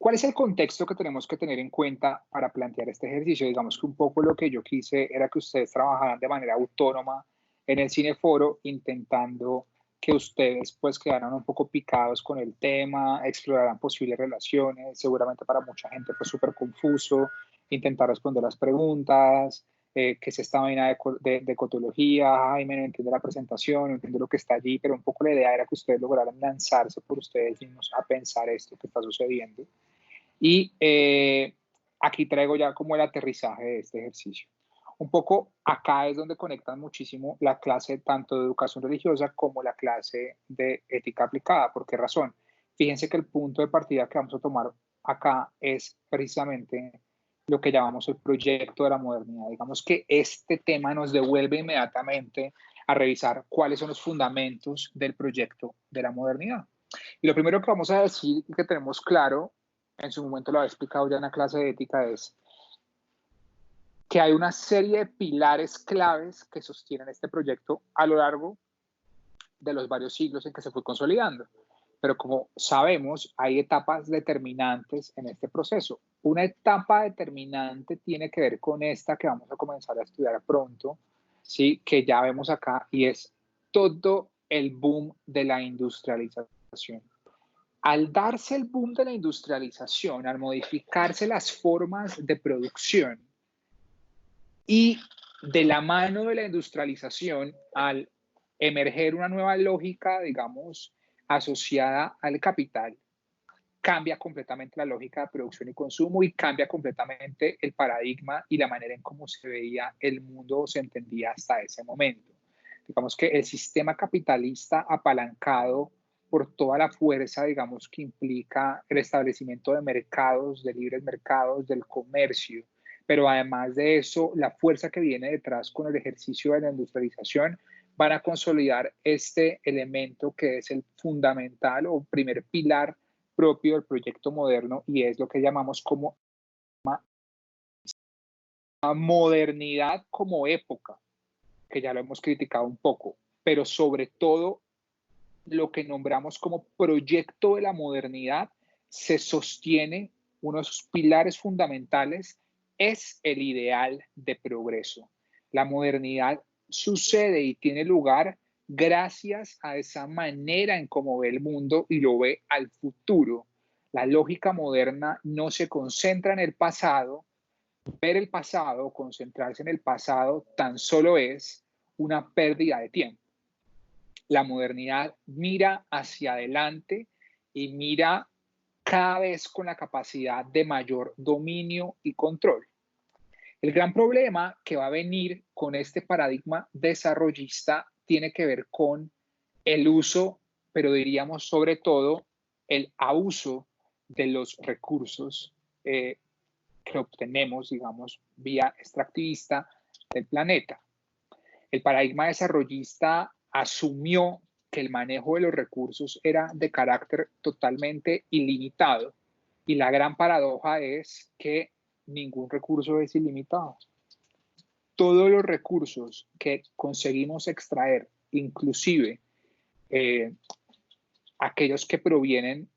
¿Cuál es el contexto que tenemos que tener en cuenta para plantear este ejercicio? Digamos que un poco lo que yo quise era que ustedes trabajaran de manera autónoma en el Cineforo, intentando que ustedes pues quedaran un poco picados con el tema, exploraran posibles relaciones, seguramente para mucha gente fue súper confuso, intentar responder las preguntas, qué es esta vaina de cotología, Jaime no entiende la presentación, no entiende lo que está allí, pero un poco la idea era que ustedes lograran lanzarse por ustedes mismos a pensar esto que está sucediendo. Y aquí traigo ya como el aterrizaje de este ejercicio. Un poco acá es donde conectan muchísimo la clase tanto de educación religiosa como la clase de ética aplicada. ¿Por qué razón? Fíjense que el punto de partida que vamos a tomar acá es precisamente lo que llamamos el proyecto de la modernidad. Digamos que este tema nos devuelve inmediatamente a revisar cuáles son los fundamentos del proyecto de la modernidad. Y lo primero que vamos a decir y que tenemos claro, en su momento lo había explicado ya en la clase de ética, es que hay una serie de pilares claves que sostienen este proyecto a lo largo de los varios siglos en que se fue consolidando. Pero como sabemos, hay etapas determinantes en este proceso. Una etapa determinante tiene que ver con esta que vamos a comenzar a estudiar pronto, ¿sí? Que ya vemos acá, y es todo el boom de la industrialización. Al darse el boom de la industrialización, al modificarse las formas de producción y de la mano de la industrialización, al emerger una nueva lógica, digamos, asociada al capital, cambia completamente la lógica de producción y consumo y cambia completamente el paradigma y la manera en cómo se veía el mundo o se entendía hasta ese momento. Digamos que el sistema capitalista apalancado por toda la fuerza, digamos, que implica el establecimiento de mercados, de libres mercados, del comercio, pero además de eso, la fuerza que viene detrás con el ejercicio de la industrialización van a consolidar este elemento que es el fundamental o primer pilar propio del proyecto moderno y es lo que llamamos como modernidad como época, que ya lo hemos criticado un poco, pero sobre todo lo que nombramos como proyecto de la modernidad se sostiene, uno de sus pilares fundamentales es el ideal de progreso. La modernidad sucede y tiene lugar gracias a esa manera en cómo ve el mundo y lo ve al futuro. La lógica moderna no se concentra en el pasado, ver el pasado, concentrarse en el pasado tan solo es una pérdida de tiempo. La modernidad mira hacia adelante y mira cada vez con la capacidad de mayor dominio y control. El gran problema que va a venir con este paradigma desarrollista tiene que ver con el uso, pero diríamos sobre todo el abuso de los recursos que obtenemos, digamos, vía extractivista del planeta. El paradigma desarrollista asumió que el manejo de los recursos era de carácter totalmente ilimitado y la gran paradoja es que ningún recurso es ilimitado. Todos los recursos que conseguimos extraer, inclusive aquellos que provienen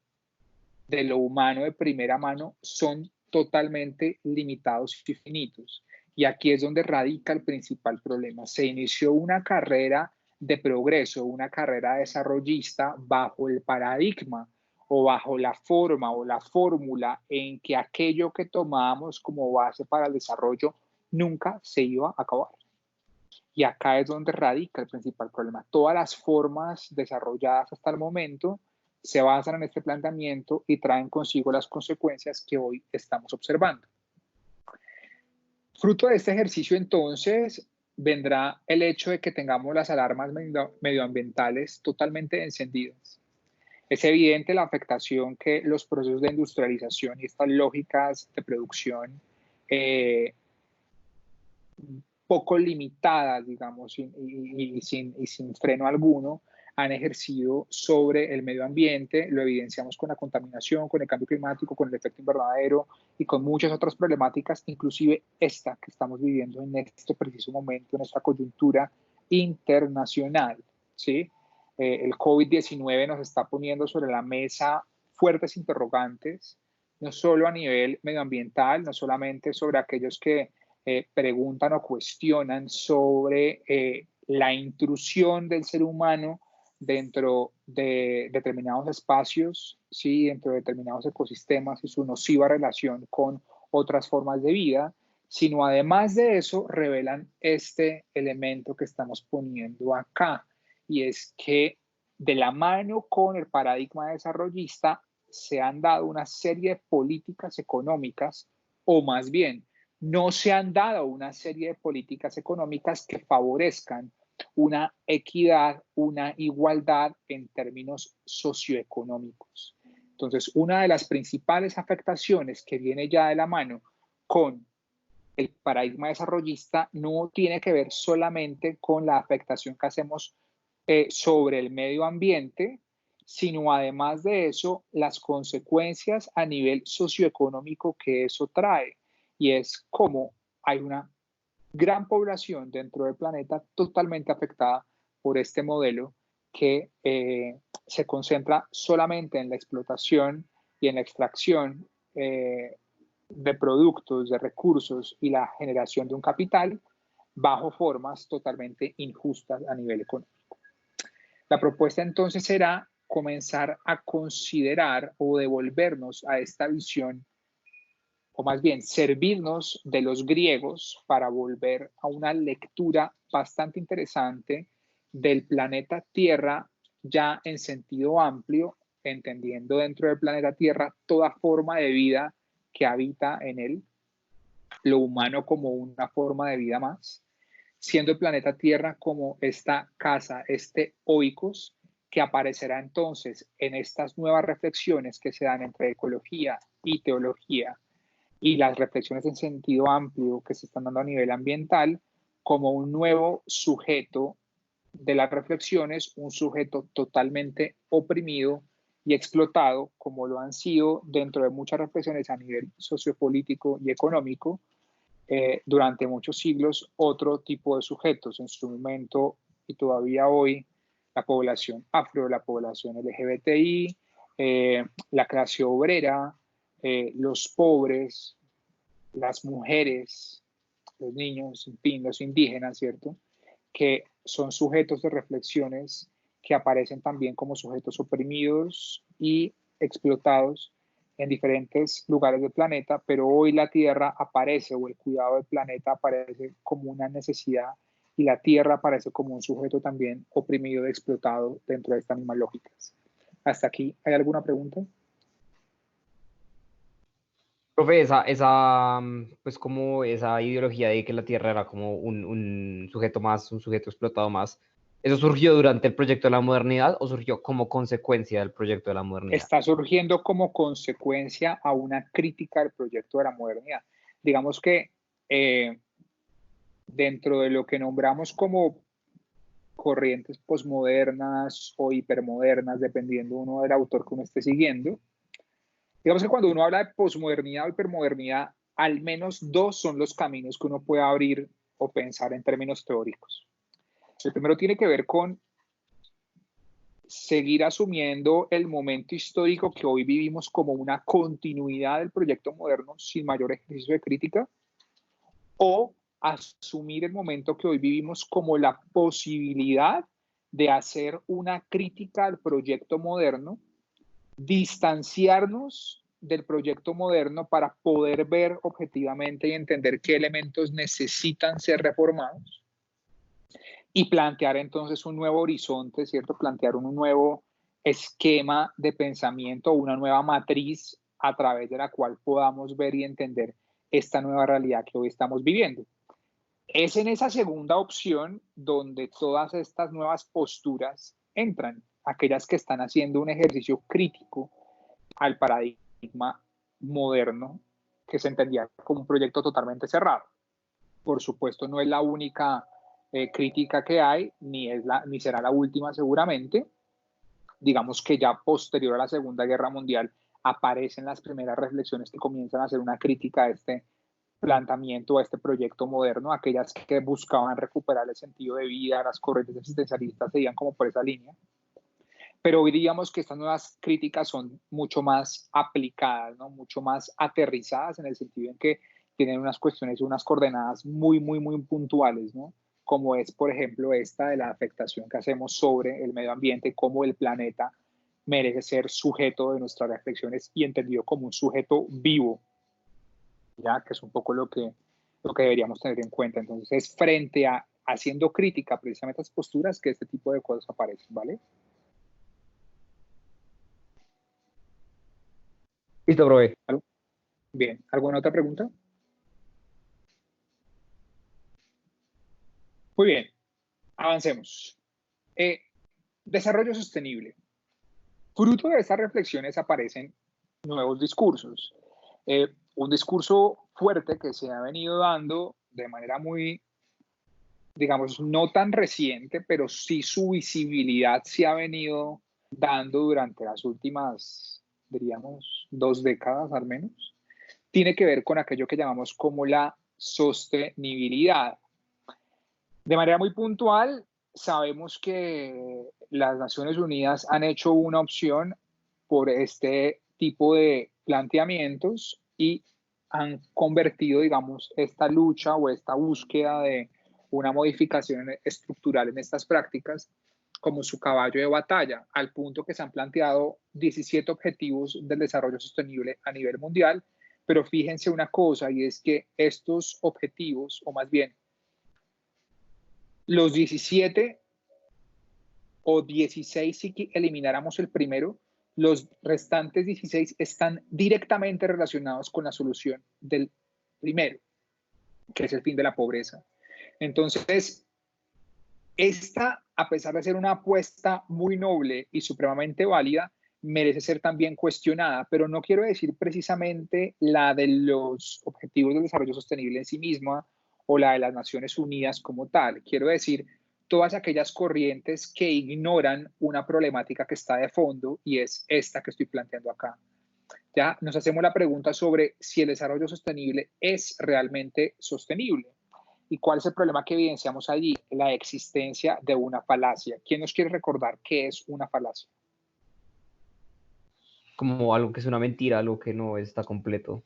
de lo humano de primera mano, son totalmente limitados y finitos. Y aquí es donde radica el principal problema. Se inició una carrera de progreso, una carrera desarrollista bajo el paradigma o bajo la forma o la fórmula en que aquello que tomábamos como base para el desarrollo nunca se iba a acabar. Y acá es donde radica el principal problema. Todas las formas desarrolladas hasta el momento se basan en este planteamiento y traen consigo las consecuencias que hoy estamos observando. Fruto de este ejercicio, entonces, vendrá el hecho de que tengamos las alarmas medioambientales totalmente encendidas. Es evidente la afectación que los procesos de industrialización y estas lógicas de producción poco limitadas, digamos, y sin freno alguno, han ejercido sobre el medio ambiente. Lo evidenciamos con la contaminación, con el cambio climático, con el efecto invernadero y con muchas otras problemáticas, inclusive esta que estamos viviendo en este preciso momento, en esta coyuntura internacional, ¿sí? El COVID-19 nos está poniendo sobre la mesa fuertes interrogantes no solo a nivel medioambiental, no solamente sobre aquellos que preguntan o cuestionan sobre la intrusión del ser humano dentro de determinados espacios, ¿sí? Dentro de determinados ecosistemas y su nociva relación con otras formas de vida, sino además de eso revelan este elemento que estamos poniendo acá, y es que de la mano con el paradigma desarrollista se han dado una serie de políticas económicas, o más bien, no se han dado una serie de políticas económicas que favorezcan una equidad, una igualdad en términos socioeconómicos. Entonces, una de las principales afectaciones que viene ya de la mano con el paradigma desarrollista no tiene que ver solamente con la afectación que hacemos sobre el medio ambiente, sino además de eso, las consecuencias a nivel socioeconómico que eso trae. Y es como hay una gran población dentro del planeta totalmente afectada por este modelo que se concentra solamente en la explotación y en la extracción de productos, de recursos y la generación de un capital bajo formas totalmente injustas a nivel económico. La propuesta entonces será comenzar a considerar o devolvernos a esta visión, o más bien servirnos de los griegos para volver a una lectura bastante interesante del planeta Tierra ya en sentido amplio, entendiendo dentro del planeta Tierra toda forma de vida que habita en él, lo humano como una forma de vida más, siendo el planeta Tierra como esta casa, este oikos, que aparecerá entonces en estas nuevas reflexiones que se dan entre ecología y teología y las reflexiones en sentido amplio que se están dando a nivel ambiental como un nuevo sujeto de las reflexiones, un sujeto totalmente oprimido y explotado, como lo han sido dentro de muchas reflexiones a nivel sociopolítico y económico, durante muchos siglos otro tipo de sujetos. En su momento y todavía hoy, la población afro, la población LGBTI, la clase obrera, los pobres, las mujeres, los niños, en fin, los indígenas, ¿cierto? Que son sujetos de reflexiones que aparecen también como sujetos oprimidos y explotados en diferentes lugares del planeta, pero hoy la Tierra aparece, o el cuidado del planeta aparece como una necesidad, y la Tierra aparece como un sujeto también oprimido y explotado dentro de estas mismas lógicas. ¿Hasta aquí hay alguna pregunta? Profe, pues como esa ideología de que la Tierra era como un sujeto más, un sujeto explotado más, ¿eso surgió durante el proyecto de la modernidad o surgió como consecuencia del proyecto de la modernidad? Está surgiendo como consecuencia a una crítica del proyecto de la modernidad. Digamos que eh, dentro de lo que nombramos como corrientes posmodernas o hipermodernas, dependiendo uno del autor que uno esté siguiendo, digamos que cuando uno habla de posmodernidad o hipermodernidad, al menos dos son los caminos que uno puede abrir o pensar en términos teóricos. El primero tiene que ver con seguir asumiendo el momento histórico que hoy vivimos como una continuidad del proyecto moderno sin mayor ejercicio de crítica, o asumir el momento que hoy vivimos como la posibilidad de hacer una crítica al proyecto moderno, distanciarnos del proyecto moderno para poder ver objetivamente y entender qué elementos necesitan ser reformados y plantear entonces un nuevo horizonte, ¿cierto? Plantear un nuevo esquema de pensamiento, una nueva matriz a través de la cual podamos ver y entender esta nueva realidad que hoy estamos viviendo. Es en esa segunda opción donde todas estas nuevas posturas entran, aquellas que están haciendo un ejercicio crítico al paradigma moderno que se entendía como un proyecto totalmente cerrado. Por supuesto, no es la única crítica que hay, ni será la última seguramente. Digamos que ya posterior a la Segunda Guerra Mundial aparecen las primeras reflexiones que comienzan a hacer una crítica a este planteamiento, a este proyecto moderno, aquellas que buscaban recuperar el sentido de vida, las corrientes existencialistas seguían como por esa línea. Pero hoy diríamos que estas nuevas críticas son mucho más aplicadas, ¿no? Mucho más aterrizadas en el sentido en que tienen unas cuestiones, unas coordenadas muy, muy, muy puntuales, ¿no? Como es, por ejemplo, esta de la afectación que hacemos sobre el medio ambiente, cómo el planeta merece ser sujeto de nuestras reflexiones y entendido como un sujeto vivo, ya que es un poco lo que deberíamos tener en cuenta. Entonces, es frente a haciendo crítica precisamente a estas posturas que este tipo de cosas aparecen, ¿vale? Listo, profe. Bien, ¿alguna otra pregunta? Muy bien, avancemos. Desarrollo sostenible. Fruto de estas reflexiones aparecen nuevos discursos. Un discurso fuerte que se ha venido dando de manera muy, digamos, no tan reciente, pero sí su visibilidad se ha venido dando durante las últimas, diríamos, 2 décadas al menos. Tiene que ver con aquello que llamamos como la sostenibilidad. De manera muy puntual, sabemos que las Naciones Unidas han hecho una opción por este tipo de planteamientos y han convertido, digamos, esta lucha o esta búsqueda de una modificación estructural en estas prácticas como su caballo de batalla, al punto que se han planteado 17 objetivos del desarrollo sostenible a nivel mundial, pero fíjense una cosa y es que estos objetivos, o más bien los 17 o 16, si elimináramos el primero, los restantes 16 están directamente relacionados con la solución del primero, que es el fin de la pobreza. Entonces, esta, a pesar de ser una apuesta muy noble y supremamente válida, merece ser también cuestionada, pero no quiero decir precisamente la de los Objetivos de Desarrollo Sostenible en sí misma o la de las Naciones Unidas como tal. Quiero decir todas aquellas corrientes que ignoran una problemática que está de fondo y es esta que estoy planteando acá. Ya nos hacemos la pregunta sobre si el desarrollo sostenible es realmente sostenible. ¿Y cuál es el problema que evidenciamos allí? La existencia de una falacia. ¿Quién nos quiere recordar qué es una falacia? Como algo que es una mentira, algo que no está completo.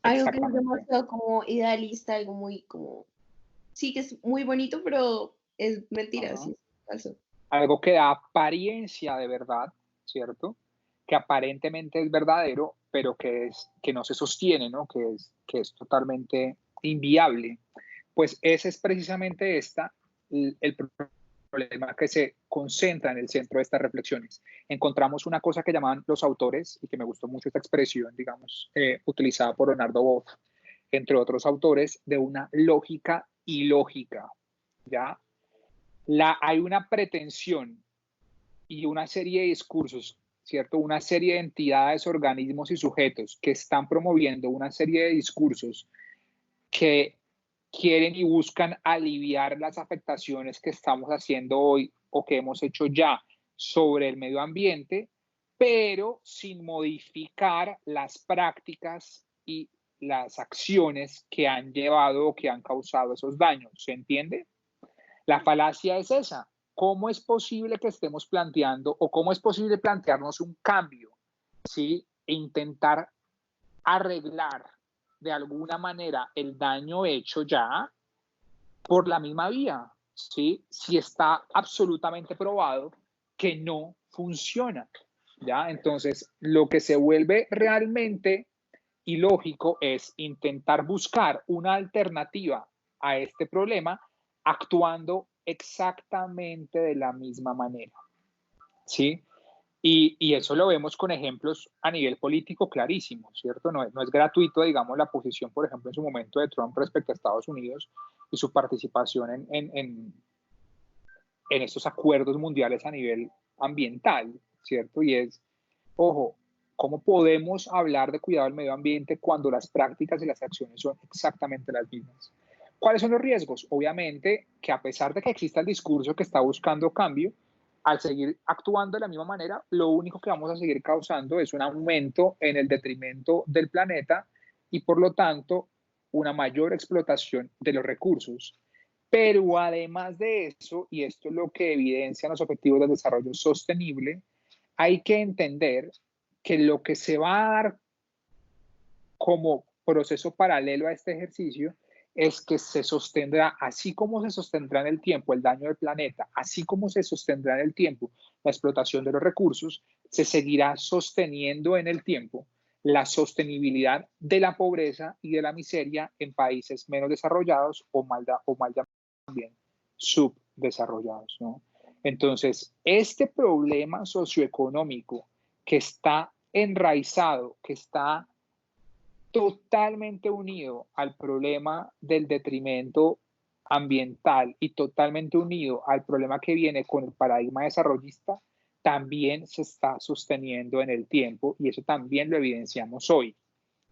Algo que es Exactamente. demasiado como idealista, algo muy como, sí que es muy bonito, pero es mentira, Ajá. sí, es falso. Algo que da apariencia de verdad, ¿cierto? Que aparentemente es verdadero, pero que no se sostiene, ¿no? Que es totalmente inviable. Pues ese es precisamente el problema que se concentra en el centro de estas reflexiones. Encontramos una cosa que llaman los autores, y que me gustó mucho esta expresión, digamos, utilizada por Leonardo Boff, entre otros autores, de una lógica ilógica, ¿ya? Hay una pretensión y una serie de discursos, ¿cierto? Una serie de entidades, organismos y sujetos que están promoviendo una serie de discursos que quieren y buscan aliviar las afectaciones que estamos haciendo hoy o que hemos hecho ya sobre el medio ambiente, pero sin modificar las prácticas y las acciones que han llevado o que han causado esos daños. ¿Se entiende? La falacia es esa. ¿Cómo es posible que estemos planteando o cómo es posible plantearnos un cambio? ¿Sí? E intentar arreglar de alguna manera el daño hecho ya por la misma vía, ¿sí? Si está absolutamente probado que no funciona, ¿ya? Entonces, lo que se vuelve realmente ilógico es intentar buscar una alternativa a este problema actuando exactamente de la misma manera, ¿sí? Y eso lo vemos con ejemplos a nivel político clarísimos, ¿cierto? No es gratuito, digamos, la posición, por ejemplo, en su momento de Trump respecto a Estados Unidos y su participación en estos acuerdos mundiales a nivel ambiental, ¿cierto? Y es, ojo, ¿cómo podemos hablar de cuidado del medio ambiente cuando las prácticas y las acciones son exactamente las mismas? ¿Cuáles son los riesgos? Obviamente que a pesar de que exista el discurso que está buscando cambio, al seguir actuando de la misma manera, lo único que vamos a seguir causando es un aumento en el detrimento del planeta y por lo tanto una mayor explotación de los recursos. Pero además de eso, y esto es lo que evidencian los objetivos del desarrollo sostenible, hay que entender que lo que se va a dar como proceso paralelo a este ejercicio es que se sostendrá, así como se sostendrá en el tiempo el daño del planeta, así como se sostendrá en el tiempo la explotación de los recursos, se seguirá sosteniendo en el tiempo la sostenibilidad de la pobreza y de la miseria en países menos desarrollados o mal también subdesarrollados, ¿no? Entonces, este problema socioeconómico que está enraizado, que está totalmente unido al problema del detrimento ambiental y totalmente unido al problema que viene con el paradigma desarrollista, también se está sosteniendo en el tiempo y eso también lo evidenciamos hoy,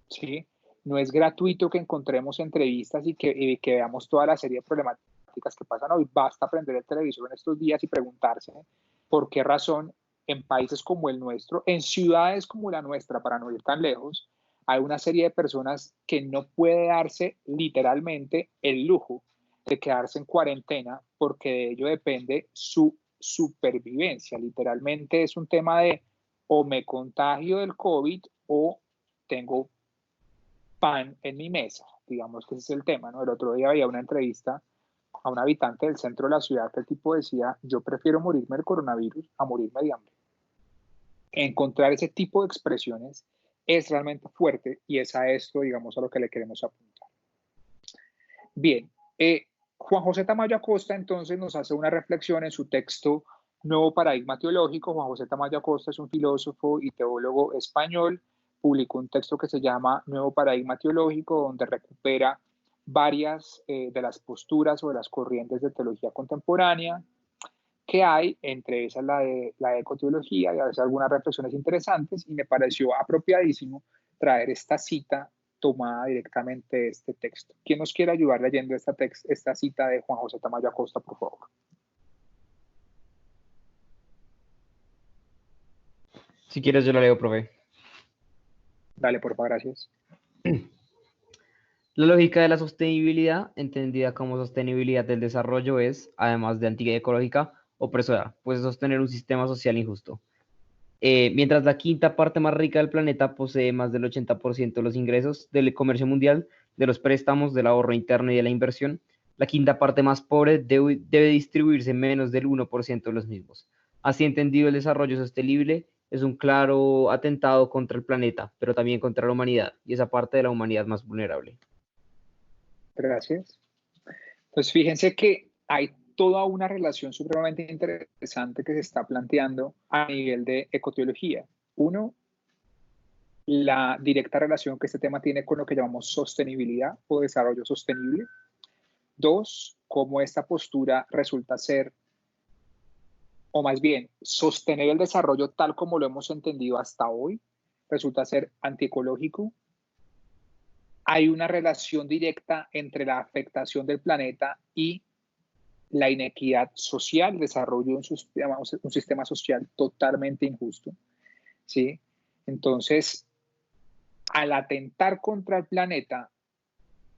¿sí? No es gratuito que encontremos entrevistas y que veamos toda la serie de problemáticas que pasan hoy. Basta prender el televisor en estos días y preguntarse por qué razón en países como el nuestro, en ciudades como la nuestra, para no ir tan lejos, hay una serie de personas que no puede darse literalmente el lujo de quedarse en cuarentena porque de ello depende su supervivencia. Literalmente es un tema de o me contagio del COVID o tengo pan en mi mesa. Digamos que ese es el tema, ¿no? El otro día había una entrevista a un habitante del centro de la ciudad que el tipo decía, yo prefiero morirme del coronavirus a morirme de hambre. Encontrar ese tipo de expresiones es realmente fuerte y es a esto, digamos, a lo que le queremos apuntar. Bien, Juan José Tamayo Acosta entonces nos hace una reflexión en su texto Nuevo Paradigma Teológico. Juan José Tamayo Acosta es un filósofo y teólogo español, publicó un texto que se llama Nuevo Paradigma Teológico, donde recupera varias de las posturas o de las corrientes de teología contemporánea que hay, entre esas la ecoteología, y a veces algunas reflexiones interesantes, y me pareció apropiadísimo traer esta cita tomada directamente de este texto. ¿Quién nos quiere ayudar leyendo esta cita de Juan José Tamayo Acosta, por favor? Si quieres yo la leo, profe. Dale, por favor, gracias. La lógica de la sostenibilidad, entendida como sostenibilidad del desarrollo, es, además de antiecológica, opresora, pues sostener un sistema social injusto. Mientras la quinta parte más rica del planeta posee más del 80% de los ingresos del comercio mundial, de los préstamos, del ahorro interno y de la inversión, la quinta parte más pobre debe distribuirse menos del 1% de los mismos. Así entendido, el desarrollo sostenible es un claro atentado contra el planeta, pero también contra la humanidad, y esa parte de la humanidad más vulnerable. Gracias. Pues fíjense que hay toda una relación supremamente interesante que se está planteando a nivel de ecoteología. Uno, la directa relación que este tema tiene con lo que llamamos sostenibilidad o desarrollo sostenible. Dos, cómo esta postura resulta ser, o más bien, sostener el desarrollo tal como lo hemos entendido hasta hoy, resulta ser antiecológico. Hay una relación directa entre la afectación del planeta y la inequidad social, el desarrollo de un sistema social totalmente injusto, ¿sí? Entonces, al atentar contra el planeta,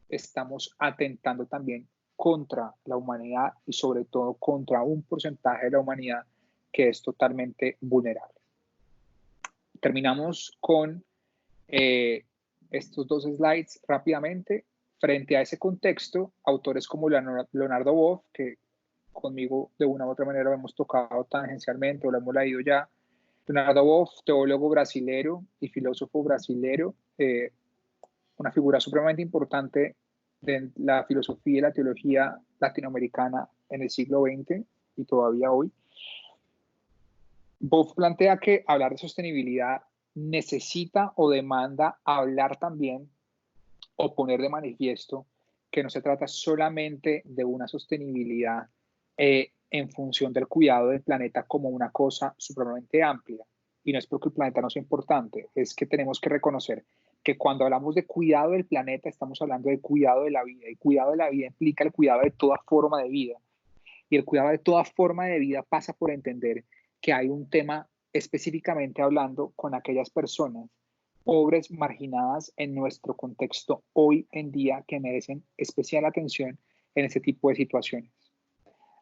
estamos atentando también contra la humanidad y sobre todo contra un porcentaje de la humanidad que es totalmente vulnerable. Terminamos con estos dos slides rápidamente. Frente a ese contexto, autores como Leonardo Boff, que conmigo de una u otra manera lo hemos tocado tangencialmente o lo hemos leído ya. Leonardo Boff, teólogo brasilero y filósofo brasilero, una figura supremamente importante de la filosofía y la teología latinoamericana en el siglo XX y todavía hoy. Boff plantea que hablar de sostenibilidad necesita o demanda hablar también o poner de manifiesto que no se trata solamente de una sostenibilidad en función del cuidado del planeta como una cosa supremamente amplia. Y no es porque el planeta no sea importante, es que tenemos que reconocer que cuando hablamos de cuidado del planeta estamos hablando de cuidado de la vida, y cuidado de la vida implica el cuidado de toda forma de vida. Y el cuidado de toda forma de vida pasa por entender que hay un tema específicamente hablando con aquellas personas pobres, marginadas en nuestro contexto hoy en día que merecen especial atención en ese tipo de situaciones.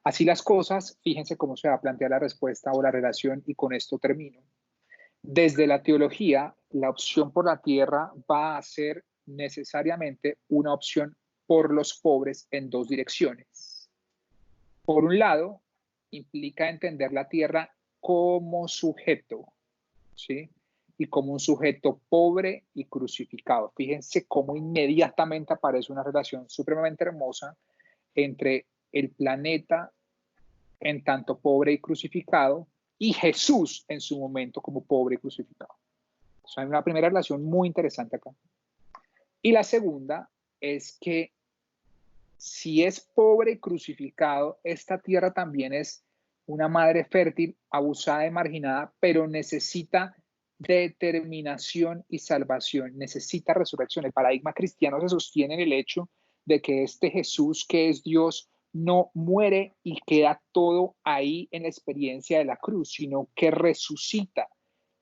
Así las cosas, fíjense cómo se va a plantear la respuesta o la relación y con esto termino. Desde la teología, la opción por la tierra va a ser necesariamente una opción por los pobres en dos direcciones. Por un lado, implica entender la tierra como sujeto, ¿sí? Y como un sujeto pobre y crucificado. Fíjense cómo inmediatamente aparece una relación supremamente hermosa entre el planeta en tanto pobre y crucificado y Jesús en su momento como pobre y crucificado. O sea, hay una primera relación muy interesante acá. Y la segunda es que si es pobre y crucificado, esta tierra también es una madre fértil, abusada y marginada, pero necesita determinación y salvación, necesita resurrección. El paradigma cristiano se sostiene en el hecho de que este Jesús, que es Dios, no muere y queda todo ahí en la experiencia de la cruz, sino que resucita.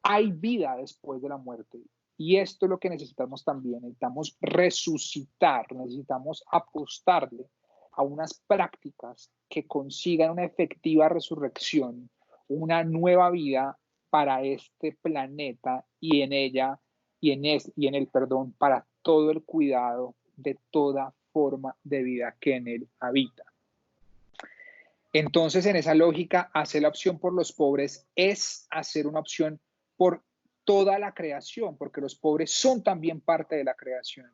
Hay vida después de la muerte. Y esto es lo que necesitamos también. Necesitamos resucitar, necesitamos apostarle a unas prácticas que consigan una efectiva resurrección, una nueva vida para este planeta y en ella y en el perdón para todo el cuidado de toda forma de vida que en él habita. Entonces, en esa lógica, hacer la opción por los pobres es hacer una opción por toda la creación, porque los pobres son también parte de la creación,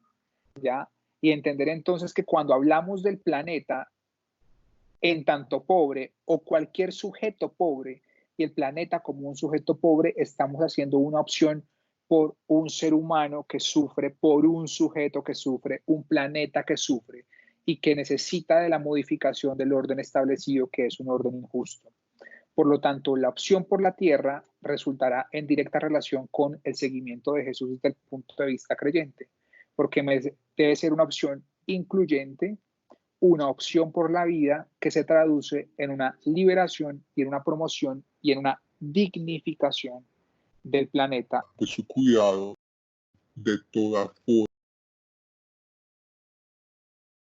¿ya? Y entender entonces que cuando hablamos del planeta en tanto pobre o cualquier sujeto pobre y el planeta como un sujeto pobre, estamos haciendo una opción por un ser humano que sufre, por un sujeto que sufre, un planeta que sufre y que necesita de la modificación del orden establecido, que es un orden injusto. Por lo tanto, la opción por la tierra resultará en directa relación con el seguimiento de Jesús desde el punto de vista creyente, porque debe ser una opción incluyente, una opción por la vida que se traduce en una liberación y en una promoción y en una dignificación del planeta. De su cuidado de toda forma